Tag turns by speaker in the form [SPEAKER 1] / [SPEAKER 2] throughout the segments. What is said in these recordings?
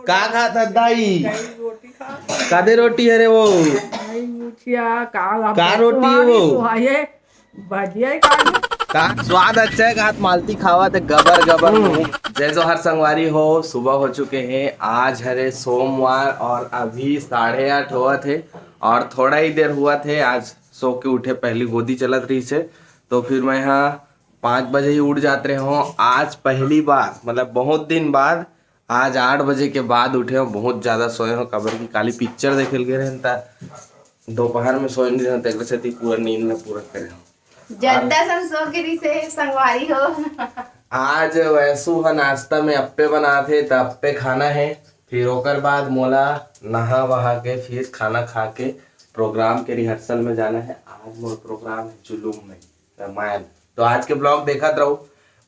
[SPEAKER 1] का खाता दाई?
[SPEAKER 2] रोटी खा।
[SPEAKER 1] कादे रोटी है रे वो? का रोटी है वो?
[SPEAKER 2] भजिया
[SPEAKER 1] का स्वाद अच्छा है, हाथ मालती खावा थे गबर गबर। जैसो हर संगवारी हो, सुबह हो चुके हैं। आज हरे सोमवार और अभी 8:30 हुआ थे और थोड़ा ही देर हुआ थे। आज सो के उठे, पहली गोदी चलत रही से, तो फिर मैं यहाँ 5 बजे ही उठ जाते हो। आज पहली बार मतलब बहुत दिन बाद आज 8 बजे के बाद उठे हो। बहुत ज़्यादा सोए हो, कबर की काली पिक्चर देखे गए रहे। दोपहर में सोए नहीं रहे से पूरा नींद में पूरा करे हो।
[SPEAKER 3] जनता संसोगिरी से संगवारी हो।
[SPEAKER 1] आज वैसू है नाश्ता में अप्पे बना थे, तो अप्पे खाना है। फिर ओकर बाद मोला नहा वहा के फिर खाना खा के प्रोग्राम के रिहर्सल में जाना है। आज मोर प्रोग्राम है जुलूम में रामायण, तो आज के ब्लॉग देखत रहो।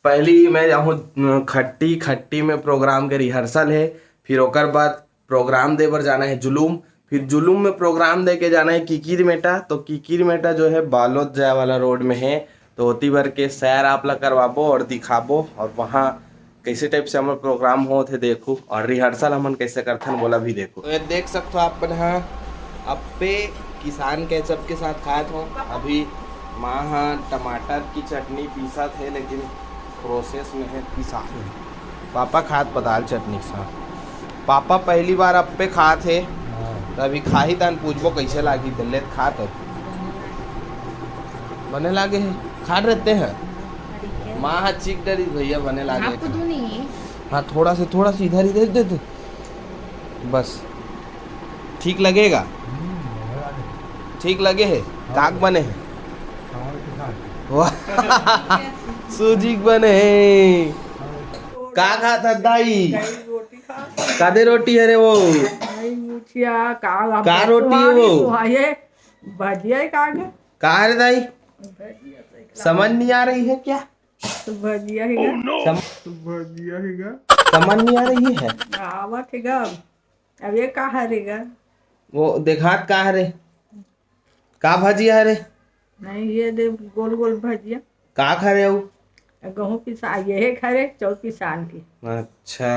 [SPEAKER 1] पहली मैं जाऊँ खट्टी खट्टी में प्रोग्राम के रिहर्सल है। फिर ओकर बाद प्रोग्राम दे बर जाना है जुलूम। फिर जुलूम में प्रोग्राम दे के जाना है किकिर मेटा। तो किकिर मेटा जो है बालोद जाए वाला रोड में है, तो होती भर के सैर आप ला करवाबो और दिखाबो, और वहाँ कैसे टाइप से हमारे प्रोग्राम हो थे देखो, और रिहर्सल हमन कैसे करथन बोला भी देखो। तो ये देख सकते हो आप यहाँ अप्पे किसान केचप के साथ खाए थे। अभी माँ टमाटर की चटनी पीसा थे, लेकिन प्रोसेस में है पीसा। पापा खात पताल चटनी साथ। पापा पहली बार अप्पे खा थे, तो अभी खा ही तान पूछबो कैसे लागी। दिल्ली खा तो बने लागे है, खा रहते हैं। माँ हाथ चीख डरी भैया बने लागे
[SPEAKER 3] आपको तो नहीं है।
[SPEAKER 1] हाँ थोड़ा सा इधर इधर दे दो बस, ठीक लगेगा। ठीक लगे है, काक बने हैं सूजी बने हैं। का खाता दाई?
[SPEAKER 2] रोटी खा।
[SPEAKER 1] कादे रोटी है रे वो? का रोटी है वो?
[SPEAKER 2] भजिया
[SPEAKER 1] का है रे दाई? समझ नहीं आ रही है क्या?
[SPEAKER 2] भजिया
[SPEAKER 1] समझ नहीं आ रही है।
[SPEAKER 2] आवत है गा। अब ये का हरेगा?
[SPEAKER 1] वो देखात का है रे? का भजिया है रे?
[SPEAKER 2] नहीं ये दे गोल गोल भजिया।
[SPEAKER 1] का खा रहे हो?
[SPEAKER 2] गेहूँ पिसा ये है खरे चौक किसान की।
[SPEAKER 1] अच्छा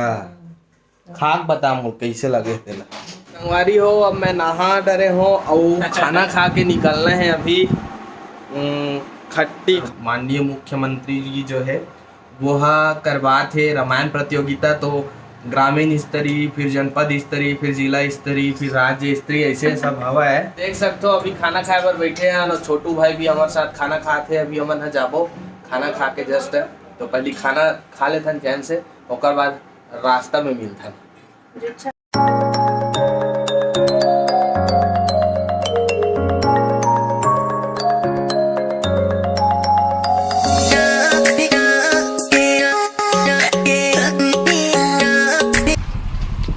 [SPEAKER 1] खाक बता मुझे कैसे लगे तेला। संगवारी हो, अब मैं नहा डरे हो और खाना खा के निकलना है अभी। खट्टी माननीय मुख्यमंत्री जी जो है वो करवा थे रामायण प्रतियोगिता, तो ग्रामीण स्तरीय, फिर जनपद स्तरीय, फिर जिला स्तरीय, फिर राज्य स्तरीय, ऐसे सब हवा है। देख सकते हो अभी खाना खाए पर बैठे हैं और छोटू भाई भी हमारे साथ खाना खाते। अभी हमन जाबो खाना खा के जस्ट, तो पहले खाना खा लेथन चैन से, ओकर बाद रास्ता में मिलथन।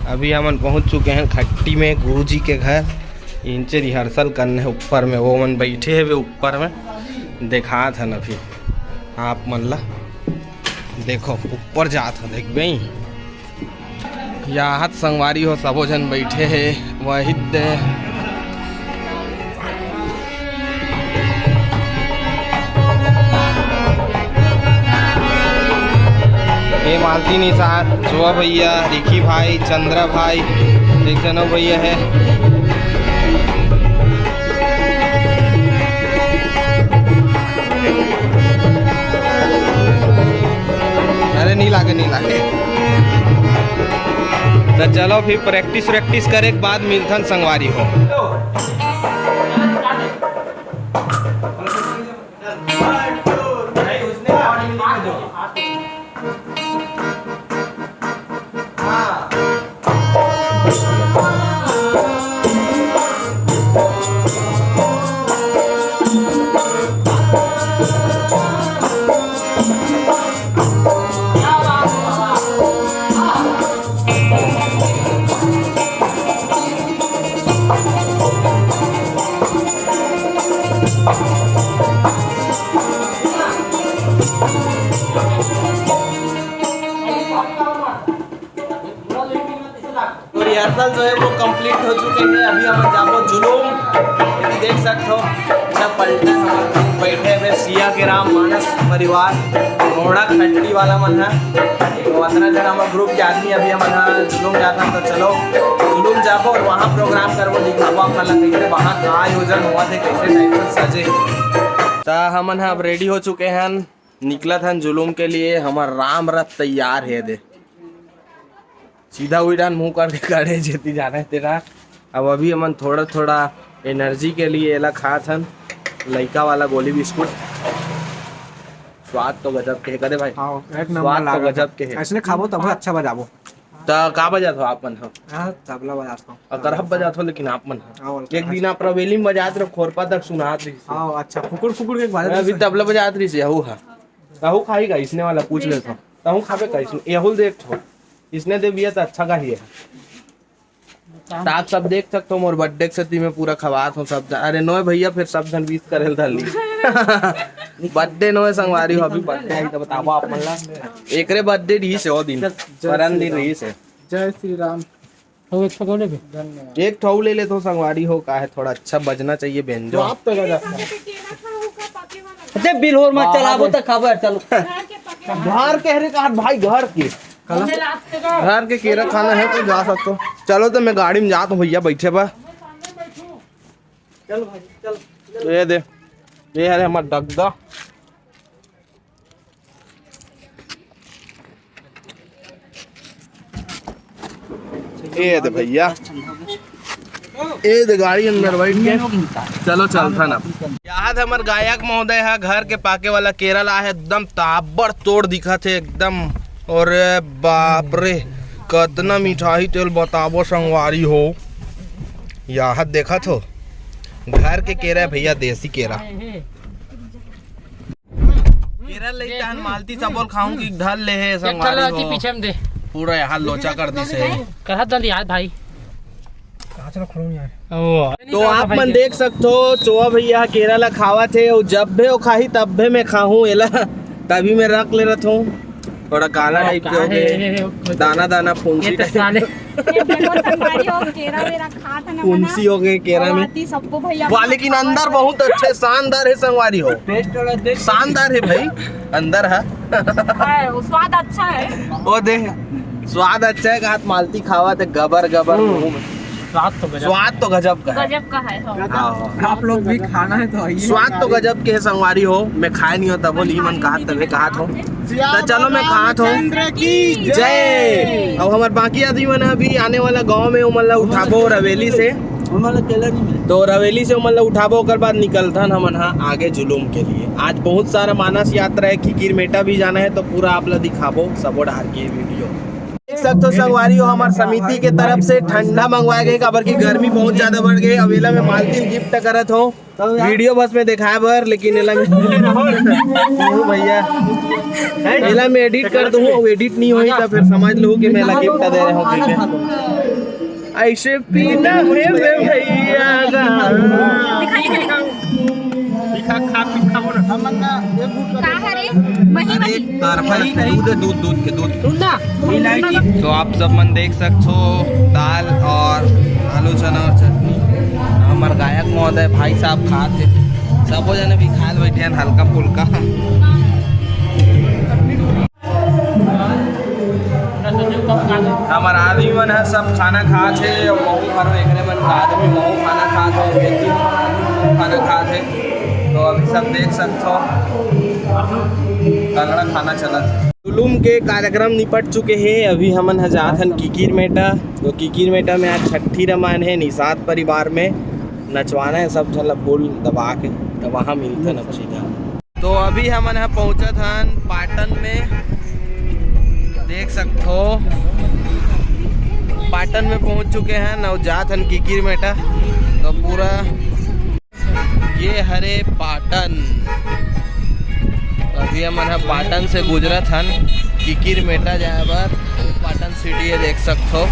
[SPEAKER 1] अभी हम पहुंच चुके हैं खट्टी में गुरुजी के घर। इनसे रिहर्सल करने है ऊपर में, वो मन बैठे है वे ऊपर में देखा था ना। फिर आप मन ला देखो ऊपर जात है, देख भाई यहाँ संगवारी हो सबो जन बैठे है वही ये मालती निसार, जुआ भैया, रिकी भाई, चंद्रा भाई, देख जनो भैया है। अरे नहीं लागे तो चलो फिर प्रैक्टिस करे के बाद मिलथन संगवारी हो। रिहर्सल जो है वो कंप्लीट हो चुके हैं। अभी हम जाबो जुलूम, यदि देख सकते हो सब पलटन हम बैठे हुए सिया के राम मानस परिवार घोड़ा खट्टी वाला मन है। तो 15 जन हमारे ग्रुप के आदमी अभी हम जुलूम जाता, तो चलो जुलूम जाबो और वहाँ प्रोग्राम करबो, दिखाबो आप मतलब कैसे वहाँ का आयोजन हुआ थे, कैसे टाइप से सजे। तो हम अब रेडी हो चुके हैं, निकला था जुलूम के लिए। हमारा राम रथ तैयार है, दे सीधा उड़ान मुँह कर खड़े जेती जाना है तेरा। अब अभी हम थोड़ा थोड़ा एनर्जी के लिए एला खा था लइका वाला गोली बिस्कुट। स्वाद तो गजब के है कदे भाई, स्वाद तो गजब के है।
[SPEAKER 4] ऐसे खाबो तब अच्छा बजाबो।
[SPEAKER 1] तो का बजा थो आप मन
[SPEAKER 4] हां तबला बजाता हूं,
[SPEAKER 1] अकरहब बजा थो, लेकिन आप मन एक दिन आप रवेली में बजात रहो, खोरपा तक सुनात रही।
[SPEAKER 4] हां अच्छा फुकुर फुकुर के बारे
[SPEAKER 1] अभी तबला बजात रही से हूँ हा कहूँ खाई का इसने वाला पूछ ले था तहूँ खाबे का इसने यहुल देख थो इसने दे बिया तो अच्छा का ही है। ताक सब देख सकते हो मोर बर्थडे के सती में पूरा खवात हूँ सब। अरे नो भैया फिर सब जन बीस करे धरली बर्थडे नो संगवारी हो, अभी बर्थडे आई तो बताओ आप मन ला एकरे बर्थडे रही से ओ दिन परन दिन रही से।
[SPEAKER 4] जय श्री राम। तो एक पकौड़े भी धन्यवाद।
[SPEAKER 1] एक ठौ ले ले तो संगवारी हो का है, थोड़ा अच्छा बजना चाहिए व्यंजन।
[SPEAKER 4] आप तो गजा
[SPEAKER 5] अरे बिलहोर मत चलाबो त खबर चलो।
[SPEAKER 1] घर कह रहे कहा भाई घर के केरा खाना है तो जा सकते हो। चलो तो मैं गाड़ी में जाता हूँ भैया बैठे बा।
[SPEAKER 5] चलो भाई चलो।
[SPEAKER 1] तो ये दे ये है हमारा डगदा। ये दे भैया, ये दे गाड़ी अंदर बैठ के चलो चलता ना। याद हमारे गायक महोदय है घर के पाके वाला केरला है, एकदम ताबड़ तोड़ दिखा थे एकदम। और बाप रे कितना मिठाई तेल बताबो संगवारी हो। यहाँ देखा तो घर के केरा है भैया, देसी केरा। केरा लेते हैं मालती सबोल खाऊं की ढल ले है संगवारी हो।
[SPEAKER 5] पीछे में दे
[SPEAKER 1] पूरा यहाँ लोचा कर दी से
[SPEAKER 5] कहा दल यार भाई।
[SPEAKER 4] चलो खड़ो नहीं यार।
[SPEAKER 1] तो आप मन देख सकते हो चोआ भैया केरा ला खावा थे, और जब भी वो खाही तब भी मैं खाऊं एला, तभी मैं रख ले रहा हूँ। थोड़ा काला टाइप के हो गए, दाना दाना फुंसी फुंसी हो गए केरा में वाह। लेकिन अंदर बहुत अच्छे शानदार है संगवारी हो, शानदार है भाई अंदर है।
[SPEAKER 2] स्वाद अच्छा है,
[SPEAKER 1] वो देख स्वाद अच्छा है, हाथ मालती खावा थे गबर गबर मुंह में। स्वाद तो गजब का है,
[SPEAKER 2] गजब का है।
[SPEAKER 4] आप लोग भी खाना है तो आइए।
[SPEAKER 1] स्वाद तो गजब के है संगवारी हो। मैं खाए नहीं होता बोली मन कहा तभी कहा था, तो चलो मैं कहा था जय। अब हमारे बाकी आदमी मन अभी आने वाला गांव में मतलब उठाबो रवेली से, तो रवेली से मतलब उठाबो कर बाद निकलता हम आगे जुलूम के लिए। आज बहुत सारा मानस यात्रा है, किकिर मेटा भी जाना है, तो पूरा आप लोग दिखाबो सबो डाल के वीडियो देख सकते हो संगवारी हो। हमारे समिति के तरफ से ठंडा मंगवाया गया, काबर की गर्मी बहुत ज्यादा बढ़ गई। अवेला में मालती गिफ्ट करत हो, वीडियो बस में दिखाए बर, लेकिन एला में भैया एला में एडिट कर दूँ, एडिट नहीं हुई तो फिर समझ लो कि मैं गिफ्ट दे रहा हूँ। ऐसे पीना है भैया दूध। तो आप सब मन देख सकते हो दाल और आलू चना और चटनी। हमारे गायक महोदय भाई साहब खाते सबो जने भी खाए बैठे हैं हल्का फुल्का। हमारा आदमी मन है सब खाना खाते, महू भरो एकरे मन का आदमी महू खाना खाते, खाना खाते। तो अभी सब देख सकते हो तगड़ा खाना चला। जुलूम के कार्यक्रम निपट चुके हैं, अभी हमन जात हन किकिर मेटा। तो किकिर मेटा में आज छठी रमान है, निषाद परिवार में नचवाना है सब झल फूल दबा के, तो वहाँ मिलते न सीधा। तो अभी हमन यहाँ पहुँचा था पाटन में, देख सकते हो पाटन में पहुँच चुके हैं, नवजात हन किकिर मेटा। तो पूरा ये हरे पाटन, अभी हम पाटन से गुजरत हन किकिर मेटा जाए बर। पाटन सिटी है देख सकते हो।